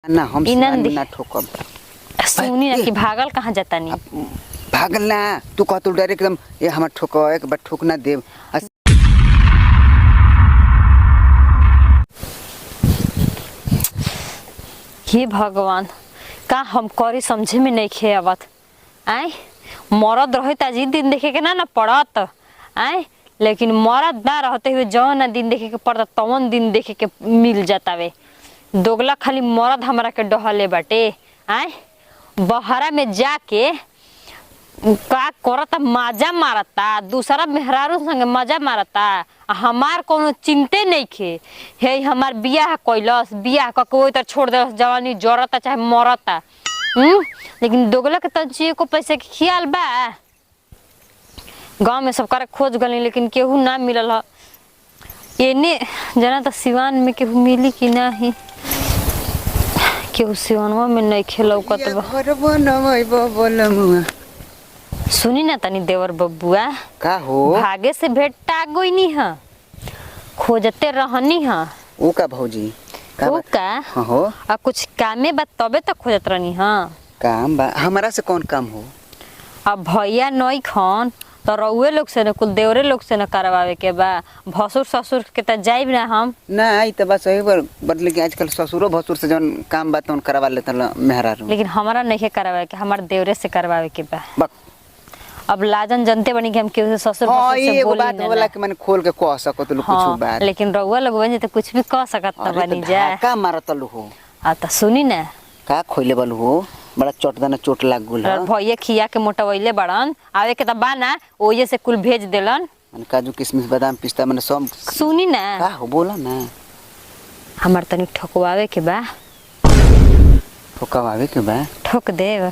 ना हम ना ठोकब। सुनी ना कि भागल कहाँ जाता नहीं भागल ना तू कह तू डायरेक्ट एकदम ये हमार ठोक एक बार ठोक ना देव। हे भगवान का हम करी समझे में नहीं खे आवत आए मरद रहे ताजी दिन देखे के ना पड़त आए लेकिन मरद ना रहते हुए जौन ना दिन देखे के पड़ता तवन दिन देखे के मिल जाता वे दोगला खाली मरद हमरा के डहले बाटे आए बहरा में जाके का करता मजा मारता दूसरा मेहरारू संगे मजा मारता हमार कोनो चिंते नहीं खे हे हमार बियाह कैलस बियाह क कोई तर छोड़ दे जवानी जरता चाहे मरता लेकिन दोगला के तंचिए को पैसे के ख्याल बा गांव में सब करे खोज गली लेकिन केहू ना मिलल ह एने जना त सिवान में केहू मिली कि नाही केहू सिवानवा में नहीं खेलौकत बा। सुनी ना तनी देवर बबुआ का हो भागे से भेंटा गईनी ह खोजते रहनी ह ओ का भौजी ओ का हो आ कुछ कामे बा तबे तो खोजत रहनी ह काम बा हमारा से कौन काम हो अब भैया नई खन तो रउए लोग से न कुल देवरे लोग से न करवावे के बा भसुर ससुर के त जाइब ना हम ना ई त बस सही बदले के आजकल ससुरो भसुर से जौन काम बा तौन करवा लेता मेहरारू लेकिन हमारा नहीं करवावे के हमार देवरे से करवावे के बा। अब लाजन जनते बनी कि हम केहू से ससुर हां से ये बोली बात ना वाला के माने खोल के कह सकत लो कुछ बात लेकिन रउआ लोग बन जे कुछ भी कह सकत त बनी जा का मारत लो हो आ त सुनी ना का खोइले बल हो बड़ा चोटदाना चोट लाग गुल ह भैया खिया के मोटवैले बड़न आवे के त बाना ओये से कुल भेज देलन माने काजू किशमिश बादाम पिस्ता माने सब सुनी ना का हो बोला ना हमार तनी ठोकवावे के बा ठोकवावे के बा ठोक देव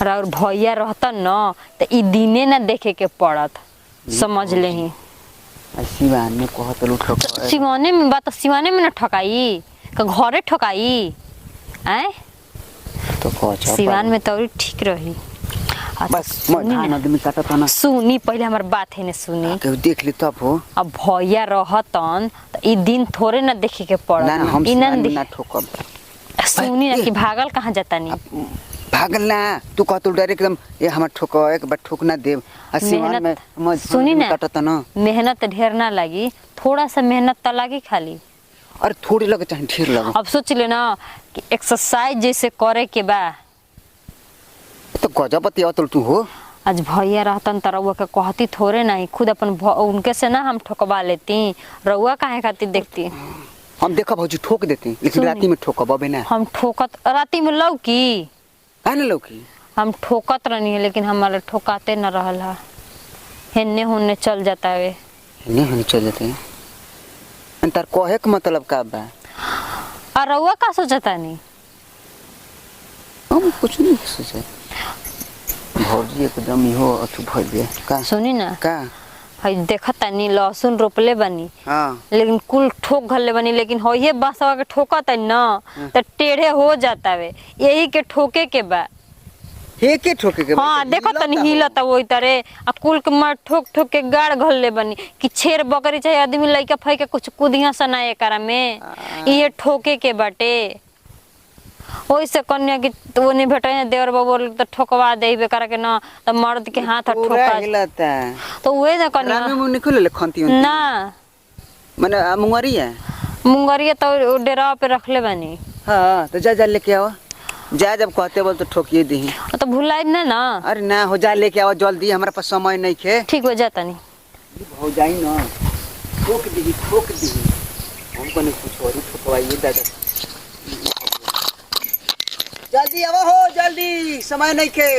और भैया रहतन न त ई दिने ना देखे के पड़त समझ लेही सिवान में कहत लो ठोक सिवाने में बात सिवाने में न ठकाई का घरे ठकाई आए तो कह सिवान में तो ठीक रही बस धान आदमी काटत ना सुनी पहले हमार बात है ने सुनी के देख ली तब हो अब भैया रहतन त ई दिन थोड़े ना देखे के पड़त ना हम ना ठोकब। सुनी ना कि भागल कहाँ जाता नहीं भागल ना तू कह तू डायरेक्ट एकदम ये हमार ठोक एक बार ठोक ना देव सिवान में सुनी ना काटत ना मेहनत ढेर ना लगी थोड़ा सा मेहनत त लगी खाली अरे थोड़ी लगे चाहे ढेर लगे अब सोच ले ना कि एक्सरसाइज जैसे करे के बा तो गजबती अतल तू हो आज भैया रहतन त रउआ के कहती थोड़े नहीं खुद अपन उनके से ना हम ठोकवा लेती रउआ काहे खातिर देखती हम देखब भौजी ठोक देती लेकिन राती में ठोकब अबे ना हम ठोकत राती में लौकी आने लौकी हम ठोकत रहनी है लेकिन हमारे ठोकाते न रहल है हेन्ने होने चल जाता है नहीं होने चल जाते हैं तार कहे के मतलब का बा और रउआ का सोचता नहीं हम कुछ नहीं सोचे भौजी एकदम इहो अथु भइल बे का सुनी ना का हई देखता नहीं लहसुन रोपले बनी हां लेकिन कुल ठोक घले बनी लेकिन होइए बासवा के ठोकत है ना त टेढ़े हो जाता है यही के ठोके के बा हे के ठोके के हां देखो तनी हिलत ओई तरे आ कुल के मार ठोक ठोक के गाड़ घलले बनी कि छेर बकरी चाहे आदमी लइका फई के कुछ कुदिया सना एकरा में ये ठोके के बाटे ओई से कन्या की तो नहीं भेटे देवर बाबू तो ठोकवा देबे करे के ना त मर्द के हाथ ठोका हिलता तो ओए ना कन्या रामे मुंह निकले ले खंती ना माने मुंगरी है मुंगरिया तो डेरा पे रखले बनी हां तो जा लेके आओ जा जब कहते बोल तो ठोकिए दी तो भुलाई ना अरे ना हो जा लेके आओ जल्दी हमारे पास समय नहीं खे ठीक हो जाता नहीं हो जाई ना ठोक दी हमको नहीं कुछ और ठोकवाइए दादा जल्दी आओ हो जल्दी समय नहीं खे